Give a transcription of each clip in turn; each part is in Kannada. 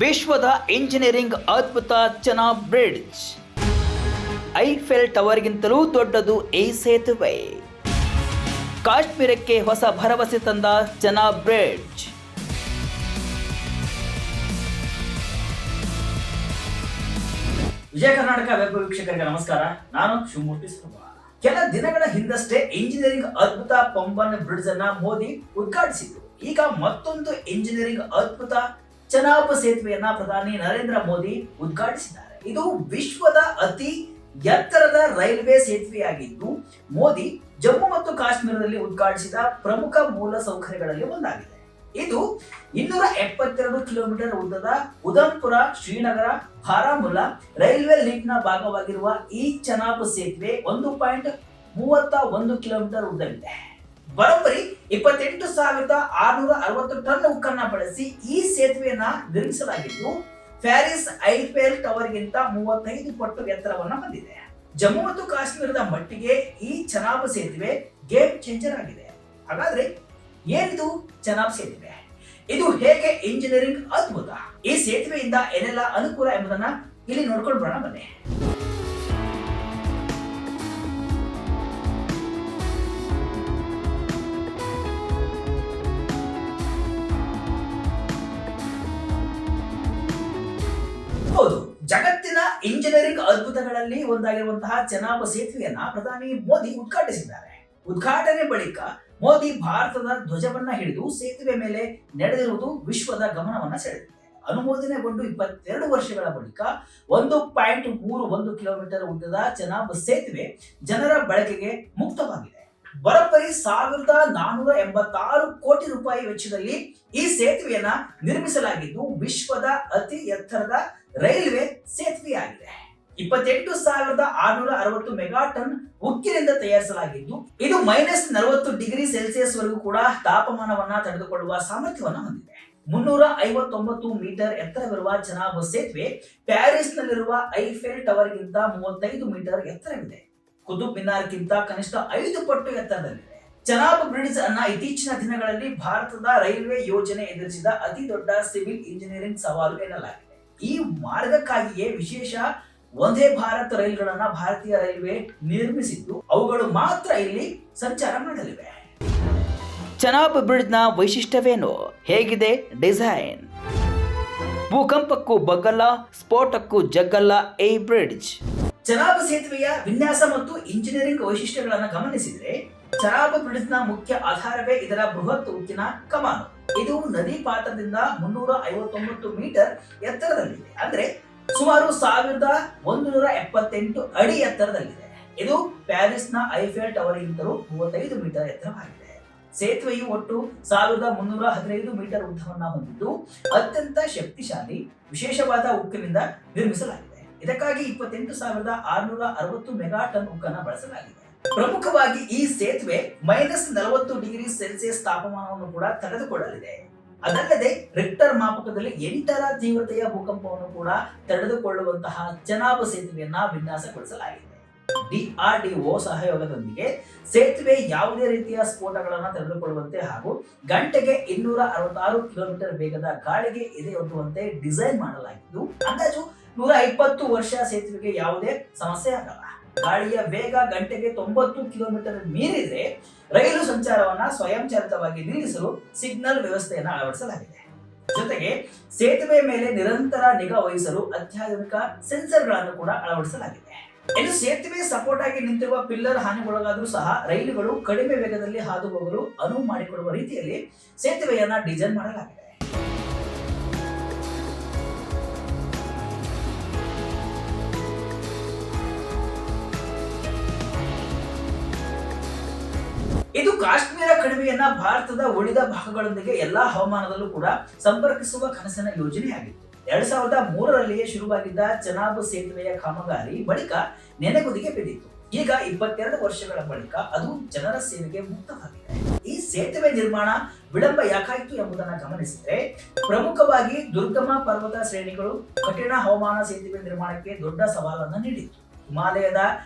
ವಿಶ್ವದ ಇಂಜಿನಿಯರಿಂಗ್ ಅದ್ಭುತ ಚೆನಾಬ್ ಬ್ರಿಡ್ಜ್. ಐಫೆಲ್ ಟವರ್ಗಿಂತಲೂ ದೊಡ್ಡದು ಈ ಸೇತುವೆ. ಕಾಶ್ಮೀರಕ್ಕೆ ಹೊಸ ಭರವಸೆ ತಂದ ಚೆನಾಬ್ ಬ್ರಿಡ್ಜ್. ವಿಜಯ ಕರ್ನಾಟಕ ವೆಬ್ ವೀಕ್ಷಕರಿಗೆ ನಮಸ್ಕಾರ. ನಾನು ಶಿವಮೂರ್ತಿ ಸರ್ವ. ಕೆಲ ದಿನಗಳ ಹಿಂದಷ್ಟೇ ಇಂಜಿನಿಯರಿಂಗ್ ಅದ್ಭುತ ಪಂಬನ್ ಬ್ರಿಡ್ಜ್ ಅನ್ನ ಮೋದಿ ಉದ್ಘಾಟಿಸಿದ್ರು. ಈಗ ಮತ್ತೊಂದು ಇಂಜಿನಿಯರಿಂಗ್ ಅದ್ಭುತ ಚೆನಾಬ್ ಸೇತುವೆಯನ್ನ ಪ್ರಧಾನಿ ನರೇಂದ್ರ ಮೋದಿ ಉದ್ಘಾಟಿಸಿದ್ದಾರೆ. ಇದು ವಿಶ್ವದ ಅತಿ ಎತ್ತರದ ರೈಲ್ವೆ ಸೇತುವೆಯಾಗಿದ್ದು, ಮೋದಿ ಜಮ್ಮು ಮತ್ತು ಕಾಶ್ಮೀರದಲ್ಲಿ ಉದ್ಘಾಟಿಸಿದ ಪ್ರಮುಖ ಮೂಲ ಸೌಕರ್ಯಗಳಲ್ಲಿ ಒಂದಾಗಿದೆ. ಇದು 272 ಕಿಲೋಮೀಟರ್ ಉದ್ದದ ಉಧಂಪುರ ಶ್ರೀನಗರ ಬಾರಾಮುಲ್ಲಾ ರೈಲ್ವೆ ಲಿಂಕ್ ನ ಭಾಗವಾಗಿರುವ ಈ ಚೆನಾಬ್ ಸೇತುವೆ 1.31 ಕಿಲೋಮೀಟರ್ ಉದ್ದವಿದೆ. ಬರೋಬ್ಬರಿ 28,660 ಟನ್ ಉಕ್ಕನ್ನ ಬಳಸಿ ಈ ಸೇತುವೆಯನ್ನ ನಿರ್ಮಿಸಲಾಗಿದ್ದು, ಪ್ಯಾರಿಸ್ ಐಫೆಲ್ ಟವರ್ ಗಿಂತ 35 ಪಟ್ಟು ಎತ್ತರವನ್ನ ಹೊಂದಿದೆ. ಜಮ್ಮು ಮತ್ತು ಕಾಶ್ಮೀರದ ಮಟ್ಟಿಗೆ ಈ ಚೆನಾಬ್ ಸೇತುವೆ ಗೇಮ್ ಚೇಂಜರ್ ಆಗಿದೆ. ಹಾಗಾದ್ರೆ ಏನಿದು ಚೆನಾಬ್ ಸೇತುವೆ? ಇದು ಹೇಗೆ ಇಂಜಿನಿಯರಿಂಗ್ ಅದ್ಭುತ? ಈ ಸೇತುವೆಯಿಂದ ಏನೆಲ್ಲ ಅನುಕೂಲ ಎಂಬುದನ್ನ ಇಲ್ಲಿ ನೋಡ್ಕೊಂಡು ಬರೋಣ ಬನ್ನಿ. ಹೌದು, ಜಗತ್ತಿನ ಇಂಜಿನಿಯರಿಂಗ್ ಅದ್ಭುತಗಳಲ್ಲಿ ಒಂದಾಗಿರುವಂತಹ ಚೆನಾಬ್ ಸೇತುವೆಯನ್ನ ಪ್ರಧಾನಿ ಮೋದಿ ಉದ್ಘಾಟಿಸಿದ್ದಾರೆ. ಉದ್ಘಾಟನೆ ಬಳಿಕ ಮೋದಿ ಭಾರತದ ಧ್ವಜವನ್ನ ಹಿಡಿದು ಸೇತುವೆ ಮೇಲೆ ನಡೆದಿರುವುದು ವಿಶ್ವದ ಗಮನವನ್ನ ಸೆಳೆದಿದೆ. ಅನುಮೋದನೆಗೊಂಡು 22 ವರ್ಷಗಳ ಬಳಿಕ 1.31 ಕಿಲೋಮೀಟರ್ ಉದ್ದದ ಚೆನಾಬ್ ಸೇತುವೆ ಜನರ ಬಳಕೆಗೆ ಮುಕ್ತವಾಗಿದೆ. ಬರೋಬ್ಬರಿ 1,486 ಕೋಟಿ ರೂಪಾಯಿ ವೆಚ್ಚದಲ್ಲಿ ಈ ಸೇತುವೆಯನ್ನ ನಿರ್ಮಿಸಲಾಗಿದ್ದು, ವಿಶ್ವದ ಅತಿ ಎತ್ತರದ ರೈಲ್ವೆ ಸೇತುವೆಯಾಗಿದೆ. 28,660 ಮೆಗಾ ಟನ್ ಉಕ್ಕಿನಿಂದ ತಯಾರಿಸಲಾಗಿದ್ದು, ಇದು -40 ಡಿಗ್ರಿ ಸೆಲ್ಸಿಯಸ್ ವರೆಗೂ ಕೂಡ ತಾಪಮಾನವನ್ನ ತಡೆದುಕೊಳ್ಳುವ ಸಾಮರ್ಥ್ಯವನ್ನು ಹೊಂದಿದೆ. 359 ಮೀಟರ್ ಎತ್ತರವಿರುವ ಚೆನಾಬ್ ಸೇತುವೆ ಪ್ಯಾರಿಸ್ ನಲ್ಲಿರುವ ಐಫೆಲ್ ಟವರ್ ಗಿಂತ 35 ಮೀಟರ್ ಎತ್ತರವಿದೆ. ಕುತುಬ್ ಮಿನಾರ್ಗಿಂತ ಕನಿಷ್ಠ 5 ಪಟ್ಟು ಎತ್ತರದಲ್ಲಿದೆ. ಚೆನಾಬ್ ಬ್ರಿಡ್ಜ್ ಅನ್ನ ಇತ್ತೀಚಿನ ದಿನಗಳಲ್ಲಿ ಭಾರತದ ರೈಲ್ವೆ ಯೋಜನೆ ಎದುರಿಸಿದ ಅತಿ ದೊಡ್ಡ ಸಿವಿಲ್ ಇಂಜಿನಿಯರಿಂಗ್ ಸವಾಲು ಎನ್ನಲಾಗಿದೆ. ಈ ಮಾರ್ಗಕ್ಕಾಗಿಯೇ ವಿಶೇಷ ವಂದೇ ಭಾರತ್ ರೈಲ್ಗಳನ್ನ ಭಾರತೀಯ ರೈಲ್ವೆ ನಿರ್ಮಿಸಿದ್ದು, ಅವುಗಳು ಮಾತ್ರ ಇಲ್ಲಿ ಸಂಚಾರ ಮಾಡಲಿವೆ. ಚೆನಾಬ್ ಬ್ರಿಡ್ಜ್ನ ವೈಶಿಷ್ಟ್ಯವೇನು? ಹೇಗಿದೆ ಡಿಸೈನ್? ಭೂಕಂಪಕ್ಕೂ ಬಗ್ಗಲ್ಲ, ಸ್ಫೋಟಕ್ಕೂ ಜಗ್ಗಲ್ಲ ಈ ಬ್ರಿಡ್ಜ್. ಚೆನಾಬ್ ಸೇತುವೆಯ ವಿನ್ಯಾಸ ಮತ್ತು ಇಂಜಿನಿಯರಿಂಗ್ ವೈಶಿಷ್ಟ್ಯಗಳನ್ನು ಗಮನಿಸಿದರೆ, ಚೆನಾಬ್ ಬ್ರಿಡ್ಜ್ನ ಮುಖ್ಯ ಆಧಾರವೇ ಇದರ ಬೃಹತ್ ಉಕ್ಕಿನ ಕಮಾನು. ಇದು ನದಿ ಪಾತ್ರದಿಂದ 359 ಮೀಟರ್ ಎತ್ತರದಲ್ಲಿದೆ. ಅಂದ್ರೆ ಸುಮಾರು 1,178 ಅಡಿ ಎತ್ತರದಲ್ಲಿದೆ. ಇದು ಪ್ಯಾರಿಸ್ನ ಐಫೆಲ್ ಟವರ್ ಗಿಂತಲೂ 35 ಮೀಟರ್ ಎತ್ತರವಾಗಿದೆ. ಸೇತುವೆಯು ಒಟ್ಟು 1,315 ಮೀಟರ್ ಉದ್ದವನ್ನ ಹೊಂದಿದ್ದು, ಅತ್ಯಂತ ಶಕ್ತಿಶಾಲಿ ವಿಶೇಷವಾದ ಉಕ್ಕಿನಿಂದ ನಿರ್ಮಿಸಲಾಗಿದೆ. ಇದಕ್ಕಾಗಿ 28,660 ಮೆಗಾ ಟನ್ ಉಕ್ಕನ್ನು ಬಳಸಲಾಗಿದೆ. ಪ್ರಮುಖವಾಗಿ ಈ ಸೇತುವೆ -40 ಡಿಗ್ರಿ ಸೆಲ್ಸಿಯಸ್ ತಾಪಮಾನವನ್ನು ಕೂಡ ತಡೆದುಕೊಳ್ಳಲಿದೆ. ಅದಲ್ಲದೆ ರಿಕ್ಟರ್ ಮಾಪಕದಲ್ಲಿ 8ರ ತೀವ್ರತೆಯ ಭೂಕಂಪವನ್ನು ಕೂಡ ತಡೆದುಕೊಳ್ಳುವಂತಹ ಚೆನಾಬ್ ಸೇತುವೆಯನ್ನ ವಿನ್ಯಾಸಗೊಳಿಸಲಾಗಿದೆ. DRDO ಸಹಯೋಗದೊಂದಿಗೆ ಸೇತುವೆ ಯಾವುದೇ ರೀತಿಯ ಸ್ಫೋಟಗಳನ್ನು ತಡೆದುಕೊಳ್ಳುವಂತೆ ಹಾಗೂ ಗಂಟೆಗೆ 266 ಕಿಲೋಮೀಟರ್ ವೇಗದ ಗಾಳಿಗೆ ಎದೆಯೊಡ್ಡುವಂತೆ ಡಿಸೈನ್ ಮಾಡಲಾಗಿದ್ದು, ಅಂದಾಜು 120 ವರ್ಷ ಸೇತುವೆಗೆ ಯಾವುದೇ ಸಮಸ್ಯೆ ಆಗಲ್ಲ. ಗಾಳಿಯ ವೇಗ ಗಂಟೆಗೆ 90 ಕಿಲೋಮೀಟರ್ ಮೀರಿದ್ರೆ ರೈಲು ಸಂಚಾರವನ್ನ ಸ್ವಯಂಚಾಲಿತವಾಗಿ ನಿಲ್ಲಿಸಲು ಸಿಗ್ನಲ್ ವ್ಯವಸ್ಥೆಯನ್ನು ಅಳವಡಿಸಲಾಗಿದೆ. ಜೊತೆಗೆ ಸೇತುವೆ ಮೇಲೆ ನಿರಂತರ ನಿಗಾ ವಹಿಸಲು ಅತ್ಯಾಧುನಿಕ ಸೆನ್ಸರ್ಗಳನ್ನು ಕೂಡ ಅಳವಡಿಸಲಾಗಿದೆ. ಇನ್ನು ಸೇತುವೆ ಸಪೋರ್ಟ್ ಆಗಿ ನಿಂತಿರುವ ಪಿಲ್ಲರ್ ಹಾನಿಗೊಳಗಾದರೂ ಸಹ ರೈಲುಗಳು ಕಡಿಮೆ ವೇಗದಲ್ಲಿ ಹಾದು ಹೋಗಲು ಅನುವು ಮಾಡಿಕೊಡುವ ರೀತಿಯಲ್ಲಿ ಸೇತುವೆಯನ್ನ ಡಿಸೈನ್ ಮಾಡಲಾಗಿದೆ. ಇದು ಕಾಶ್ಮೀರ ಕಣಿವೆಯನ್ನ ಭಾರತದ ಉಳಿದ ಭಾಗಗಳೊಂದಿಗೆ ಎಲ್ಲಾ ಹವಾಮಾನದಲ್ಲೂ ಕೂಡ ಸಂಪರ್ಕಿಸುವ ಕನಸಿನ ಯೋಜನೆಯಾಗಿತ್ತು. 2003ರಲ್ಲಿಯೇ ಶುರುವಾಗಿದ್ದ ಚೆನಾಬ್ ಸೇತುವೆಯ ಕಾಮಗಾರಿ ಬಳಿಕ ನೆನೆಗುದಿಗೆ ಬಿದ್ದಿತ್ತು. ಈಗ 22 ವರ್ಷಗಳ ಬಳಿಕ ಅದು ಜನರ ಸೇವೆಗೆ ಮುಕ್ತವಾಗಿದೆ. ಈ ಸೇತುವೆ ನಿರ್ಮಾಣ ವಿಳಂಬ ಯಾಕಾಯಿತು ಎಂಬುದನ್ನು ಗಮನಿಸಿದರೆ, ಪ್ರಮುಖವಾಗಿ ದುರ್ಗಮ ಪರ್ವತ ಶ್ರೇಣಿಗಳು ಕಠಿಣ ಹವಾಮಾನ ಸೇತುವೆ ನಿರ್ಮಾಣಕ್ಕೆ ದೊಡ್ಡ ಸವಾಲನ್ನು ನೀಡಿತ್ತು. ಹಿಮಾಲಯದ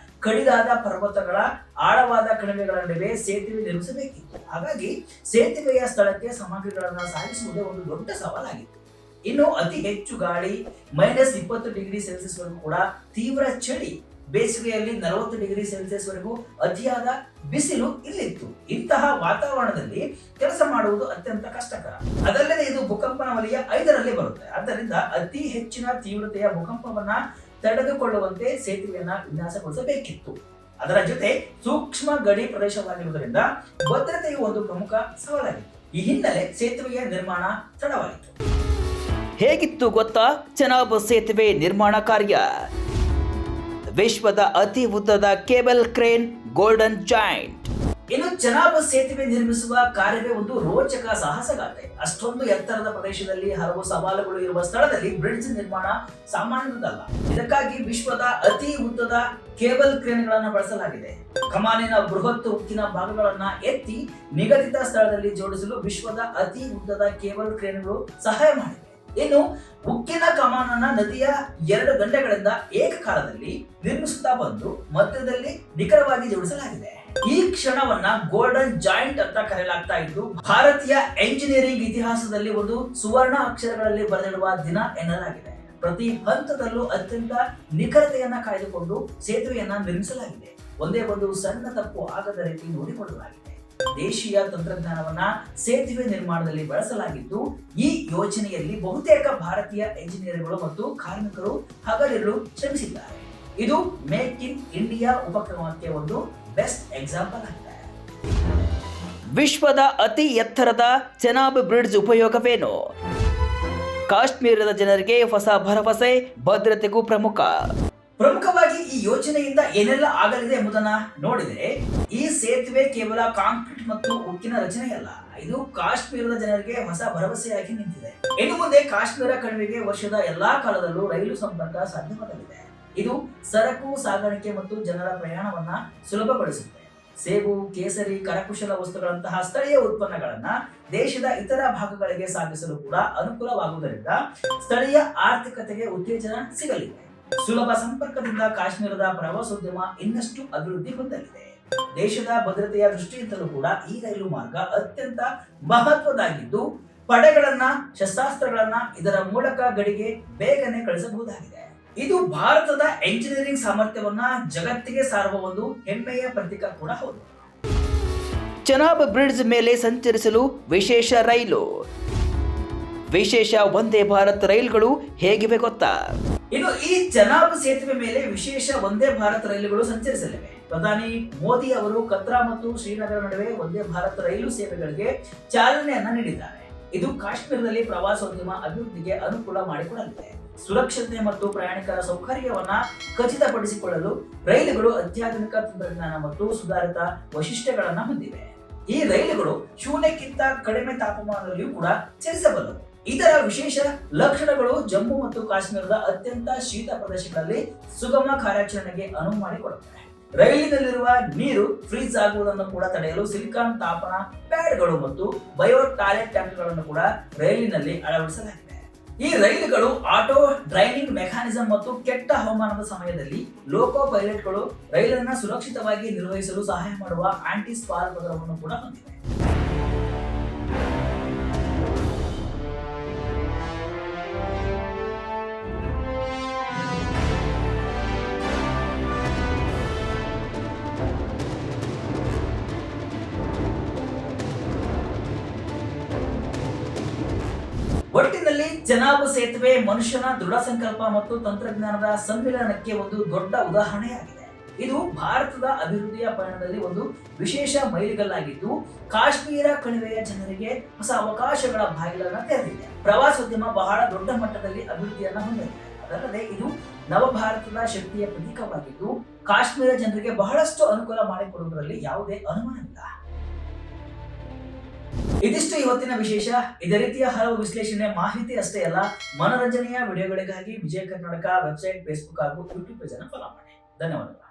ಕಡಿದಾದ ಪರ್ವತಗಳ ಆಳವಾದ ಕಣಿವೆಗಳ ನಡುವೆ ಸೇತುವೆ ನಿರ್ಮಿಸಬೇಕಿತ್ತು. ಹಾಗಾಗಿ ಸೇತುವೆಯ ಸ್ಥಳಕ್ಕೆ ಸಾಮಗ್ರಿಗಳನ್ನು ಸಾಗಿಸುವುದೇ ಒಂದು ದೊಡ್ಡ ಸವಾಲಾಗಿತ್ತು. ಇನ್ನು ಅತಿ ಹೆಚ್ಚು ಗಾಳಿ -20 ಡಿಗ್ರಿ ಸೆಲ್ಸಿಯಸ್ ವರೆಗೂ ಕೂಡ ತೀವ್ರ ಚಳಿ, ಬೇಸಿಗೆಯಲ್ಲಿ 40 ಡಿಗ್ರಿ ಸೆಲ್ಸಿಯಸ್ ವರೆಗೂ ಅತಿಯಾದ ಬಿಸಿಲು ಇಲ್ಲಿತ್ತು. ಇಂತಹ ವಾತಾವರಣದಲ್ಲಿ ಕೆಲಸ ಮಾಡುವುದು ಅತ್ಯಂತ ಕಷ್ಟಕರ. ಅದಲ್ಲದೆ ಇದು ಭೂಕಂಪನ ವಲಯ 5ರಲ್ಲಿ ಬರುತ್ತೆ. ಆದ್ದರಿಂದ ಅತಿ ಹೆಚ್ಚಿನ ತೀವ್ರತೆಯ ಭೂಕಂಪವನ್ನ ತಡೆದುಕೊಳ್ಳುವಂತೆ ಸೇತುವೆಯನ್ನ ವಿನ್ಯಾಸಗೊಳಿಸಬೇಕಿತ್ತು. ಅದರ ಜೊತೆ ಸೂಕ್ಷ್ಮ ಗಡಿ ಪ್ರದೇಶವಾಗಿರುವುದರಿಂದ ಭದ್ರತೆಯು ಒಂದು ಪ್ರಮುಖ ಸವಾಲಾಗಿತ್ತು. ಈ ಹಿನ್ನೆಲೆ ಸೇತುವೆಯ ನಿರ್ಮಾಣ ತಡವಾಯಿತು. ಹೇಗಿತ್ತು ಗೊತ್ತಾ ಚೆನಾಬ್ ಸೇತುವೆ ನಿರ್ಮಾಣ ಕಾರ್ಯ? ವಿಶ್ವದ ಅತಿ ಉದ್ದದ ಕೇಬಲ್ ಕ್ರೇನ್ ಗೋಲ್ಡನ್ ಜಾಯಿಂಟ್. ಇನ್ನು ಚೆನಾಬ್ ಸೇತುವೆ ನಿರ್ಮಿಸುವ ಕಾರ್ಯವೇ ಒಂದು ರೋಚಕ ಸಾಹಸಗಾಥೆ. ಅಷ್ಟೊಂದು ಎತ್ತರದ ಪ್ರದೇಶದಲ್ಲಿ ಹಲವು ಸವಾಲುಗಳು ಇರುವ ಸ್ಥಳದಲ್ಲಿ ಬ್ರಿಡ್ಜ್ ನಿರ್ಮಾಣ ಸಾಮಾನ್ಯದಲ್ಲ. ಇದಕ್ಕಾಗಿ ವಿಶ್ವದ ಅತಿ ಉದ್ದದ ಕೇಬಲ್ ಕ್ರೇನ್ಗಳನ್ನು ಬಳಸಲಾಗಿದೆ. ಕಮಾನಿನ ಬೃಹತ್ ಉಕ್ಕಿನ ಭಾಗಗಳನ್ನ ಎತ್ತಿ ನಿಗದಿತ ಸ್ಥಳದಲ್ಲಿ ಜೋಡಿಸಲು ವಿಶ್ವದ ಅತಿ ಉದ್ದದ ಕೇಬಲ್ ಕ್ರೇನ್ಗಳು ಸಹಾಯ ಮಾಡಿವೆ. ಇನ್ನು ಉಕ್ಕಿನ ಕಮಾನನ್ನ ನದಿಯ 2 ದಂಡೆಗಳಿಂದ ಏಕಕಾಲದಲ್ಲಿ ನಿರ್ಮಿಸುತ್ತಾ ಬಂದು ಮಧ್ಯದಲ್ಲಿ ನಿಖರವಾಗಿ ಜೋಡಿಸಲಾಗಿದೆ. ಈ ಕ್ಷಣವನ್ನ ಗೋಲ್ಡನ್ ಜಾಯಿಂಟ್ ಅಂತ ಕರೆಯಲಾಗ್ತಾ ಇದ್ದು, ಭಾರತೀಯ ಎಂಜಿನಿಯರಿಂಗ್ ಇತಿಹಾಸದಲ್ಲಿ ಒಂದು ಸುವರ್ಣ ಅಕ್ಷರಗಳಲ್ಲಿ ಬರೆದಿರುವ ದಿನ ಎನ್ನಲಾಗಿದೆ. ಪ್ರತಿ ಹಂತದಲ್ಲೂ ಅತ್ಯಂತ ನಿಖರತೆಯನ್ನ ಕಾಯ್ದುಕೊಂಡು ಸೇತುವೆಯನ್ನ ನಿರ್ಮಿಸಲಾಗಿದೆ. ಒಂದೇ ಒಂದು ಸಣ್ಣ ತಪ್ಪು ಆಗದ ರೀತಿ ನೋಡಿಕೊಳ್ಳಲಾಗಿದೆ. ದೇಶೀಯ ತಂತ್ರಜ್ಞಾನವನ್ನ ಸೇತುವೆ ನಿರ್ಮಾಣದಲ್ಲಿ ಬಳಸಲಾಗಿದ್ದು, ಈ ಯೋಜನೆಯಲ್ಲಿ ಬಹುತೇಕ ಭಾರತೀಯ ಎಂಜಿನಿಯರ್ಗಳು ಮತ್ತು ಕಾರ್ಮಿಕರು ಹಗಲಿರುಳು ಶ್ರಮಿಸಿದ್ದಾರೆ. ಇದು ಮೇಕ್ ಇನ್ ಇಂಡಿಯಾ ಉಪಕ್ರಮಕ್ಕೆ ಒಂದು ಬೆಸ್ಟ್ ಎಕ್ಸಾಂಪಲ್ ಆಗಿದೆ. ವಿಶ್ವದ ಅತಿ ಎತ್ತರದ ಚೆನಾಬ್ ಬ್ರಿಡ್ಜ್ ಉಪಯೋಗವೇನು? ಕಾಶ್ಮೀರದ ಜನರಿಗೆ ಹೊಸ ಭರವಸೆ, ಭದ್ರತೆಗೂ ಪ್ರಮುಖವಾಗಿ ಈ ಯೋಜನೆಯಿಂದ ಏನೆಲ್ಲ ಆಗಲಿದೆ ಎಂಬುದನ್ನ ನೋಡಿದರೆ, ಈ ಸೇತುವೆ ಕೇವಲ ಕಾಂಕ್ರೀಟ್ ಮತ್ತು ಉಕ್ಕಿನ ರಚನೆಯಲ್ಲ, ಇದು ಕಾಶ್ಮೀರದ ಜನರಿಗೆ ಹೊಸ ಭರವಸೆಯಾಗಿ ನಿಂತಿದೆ. ಇನ್ನು ಮುಂದೆ ಕಾಶ್ಮೀರ ಕಣಿವೆಗೆ ವರ್ಷದ ಎಲ್ಲಾ ಕಾಲದಲ್ಲೂ ರೈಲು ಸಂಪರ್ಕ ಸಾಧ್ಯವಾಗಲಿದೆ. ಇದು ಸರಕು ಸಾಗಾಣಿಕೆ ಮತ್ತು ಜನರ ಪ್ರಯಾಣವನ್ನ ಸುಲಭಗೊಳಿಸುತ್ತೆ. ಸೇಬು, ಕೇಸರಿ, ಕರಕುಶಲ ವಸ್ತುಗಳಂತಹ ಸ್ಥಳೀಯ ಉತ್ಪನ್ನಗಳನ್ನ ದೇಶದ ಇತರ ಭಾಗಗಳಿಗೆ ಸಾಗಿಸಲು ಕೂಡ ಅನುಕೂಲವಾಗುವುದರಿಂದ ಸ್ಥಳೀಯ ಆರ್ಥಿಕತೆಗೆ ಉತ್ತೇಜನ ಸಿಗಲಿದೆ. ಸುಲಭ ಸಂಪರ್ಕದಿಂದ ಕಾಶ್ಮೀರದ ಪ್ರವಾಸೋದ್ಯಮ ಇನ್ನಷ್ಟು ಅಭಿವೃದ್ಧಿ ಹೊಂದಲಿದೆ. ದೇಶದ ಭದ್ರತೆಯ ದೃಷ್ಟಿಯಿಂದಲೂ ಕೂಡ ಈ ರೈಲು ಮಾರ್ಗ ಅತ್ಯಂತ ಮಹತ್ವದಾಗಿದ್ದು, ಪಡೆಗಳನ್ನ, ಶಸ್ತ್ರಾಸ್ತ್ರಗಳನ್ನ ಇದರ ಮೂಲಕ ಗಡಿಗೆ ಬೇಗನೆ ಕಳಿಸಬಹುದಾಗಿದೆ. ಇದು ಭಾರತದ ಎಂಜಿನಿಯರಿಂಗ್ ಸಾಮರ್ಥ್ಯವನ್ನ ಜಗತ್ತಿಗೆ ಸಾರುವ ಒಂದು ಹೆಮ್ಮೆಯ ಪ್ರತೀಕ ಕೂಡ ಹೌದು. ಚೆನಾಬ್ ಬ್ರಿಡ್ಜ್ ಮೇಲೆ ಸಂಚರಿಸಲು ವಿಶೇಷ ರೈಲು. ವಿಶೇಷ ವಂದೇ ಭಾರತ್ ರೈಲುಗಳು ಹೇಗಿವೆ ಗೊತ್ತಾ? ಇನ್ನು ಈ ಚೆನಾಬ್ ಸೇತುವೆ ಮೇಲೆ ವಿಶೇಷ ವಂದೇ ಭಾರತ್ ರೈಲುಗಳು ಸಂಚರಿಸಲಿವೆ. ಪ್ರಧಾನಿ ಮೋದಿ ಅವರು ಕತ್ರಾ ಮತ್ತು ಶ್ರೀನಗರ ನಡುವೆ ವಂದೇ ಭಾರತ್ ರೈಲು ಸೇವೆಗಳಿಗೆ ಚಾಲನೆಯನ್ನ ನೀಡಿದ್ದಾರೆ. ಇದು ಕಾಶ್ಮೀರದಲ್ಲಿ ಪ್ರವಾಸೋದ್ಯಮ ಅಭಿವೃದ್ಧಿಗೆ ಅನುಕೂಲ ಮಾಡಿಕೊಡಲಿದೆ. ಸುರಕ್ಷತೆ ಮತ್ತು ಪ್ರಯಾಣಿಕರ ಸೌಕರ್ಯವನ್ನ ಖಚಿತಪಡಿಸಿಕೊಳ್ಳಲು ರೈಲುಗಳು ಅತ್ಯಾಧುನಿಕ ತಂತ್ರಜ್ಞಾನ ಮತ್ತು ಸುಧಾರಿತ ವೈಶಿಷ್ಟ್ಯಗಳನ್ನ ಹೊಂದಿವೆ. ಈ ರೈಲುಗಳು ಶೂನ್ಯಕ್ಕಿಂತ ಕಡಿಮೆ ತಾಪಮಾನದಲ್ಲಿಯೂ ಕೂಡ ಚಲಿಸಬಲ್ಲವು. ಇದರ ವಿಶೇಷ ಲಕ್ಷಣಗಳು ಜಮ್ಮು ಮತ್ತು ಕಾಶ್ಮೀರದ ಅತ್ಯಂತ ಶೀತ ಪ್ರದೇಶಗಳಲ್ಲಿ ಸುಗಮ ಕಾರ್ಯಾಚರಣೆಗೆ ಅನುವು ಮಾಡಿಕೊಡುತ್ತವೆ. ರೈಲಿನಲ್ಲಿರುವ ನೀರು ಫ್ರೀಜ್ ಆಗುವುದನ್ನು ಕೂಡ ತಡೆಯಲು ಸಿಲಿಕಾನ್ ತಾಪನ ಪ್ಯಾಡ್ಗಳು ಮತ್ತು ಬಯೋ ಟಾಯ್ಲೆಟ್ ಟ್ಯಾಂಕ್ಗಳನ್ನು ಕೂಡ ರೈಲಿನಲ್ಲಿ ಅಳವಡಿಸಲಾಗಿದೆ. ಈ ರೈಲುಗಳು ಆಟೋ ಡ್ರೈನಿಂಗ್ ಮೆಕ್ಯಾನಿಸಂ ಮತ್ತು ಕೆಟ್ಟ ಹವಾಮಾನದ ಸಮಯದಲ್ಲಿ ಲೋಕೋ ಪೈಲಟ್ಗಳು ರೈಲನ್ನು ಸುರಕ್ಷಿತವಾಗಿ ನಿರ್ವಹಿಸಲು ಸಹಾಯ ಮಾಡುವ ಆಂಟಿ ಸ್ಪಾರ್ ಪದರವನ್ನು ಕೂಡ ಹೊಂದಿವೆ. ಒಟ್ಟಿನಲ್ಲಿ ಚೆನಾಬ್ ಸೇತುವೆ ಮನುಷ್ಯನ ದೃಢ ಸಂಕಲ್ಪ ಮತ್ತು ತಂತ್ರಜ್ಞಾನದ ಸಮ್ಮಿಲನಕ್ಕೆ ಒಂದು ದೊಡ್ಡ ಉದಾಹರಣೆಯಾಗಿದೆ. ಇದು ಭಾರತದ ಅಭಿವೃದ್ಧಿಯ ಪಯಣದಲ್ಲಿ ಒಂದು ವಿಶೇಷ ಮೈಲಿಗಲ್ಲಾಗಿದ್ದು, ಕಾಶ್ಮೀರ ಕಣಿವೆಯ ಜನರಿಗೆ ಹೊಸ ಅವಕಾಶಗಳ ಬಾಗಿಲನ್ನು ತೆರೆದಿದೆ. ಪ್ರವಾಸೋದ್ಯಮ ಬಹಳ ದೊಡ್ಡ ಮಟ್ಟದಲ್ಲಿ ಅಭಿವೃದ್ಧಿಯನ್ನ ಹೊಂದಿದೆ. ಅದಲ್ಲದೆ ಇದು ನವಭಾರತದ ಶಕ್ತಿಯ ಪ್ರತೀಕವಾಗಿದ್ದು, ಕಾಶ್ಮೀರ ಜನರಿಗೆ ಬಹಳಷ್ಟು ಅನುಕೂಲ ಮಾಡಿಕೊಡುವುದರಲ್ಲಿ ಯಾವುದೇ ಅನುಮಾನವಿಲ್ಲ. ಇದಿಷ್ಟು ಇವತ್ತಿನ ವಿಶೇಷ. ಇದೇ ರೀತಿಯ ಹಲವು ವಿಶ್ಲೇಷಣೆ, ಮಾಹಿತಿ ಅಷ್ಟೇ ಅಲ್ಲ, ಮನೋರಂಜನೆಯ ವಿಡಿಯೋಗಳಿಗಾಗಿ ವಿಜಯ ಕರ್ನಾಟಕ ವೆಬ್ಸೈಟ್, ಫೇಸ್ಬುಕ್ ಹಾಗೂ ಯೂಟ್ಯೂಬ್ ಪೇಜ್ ಅನ್ನು ಫಾಲೋ ಮಾಡಿ. ಧನ್ಯವಾದಗಳು.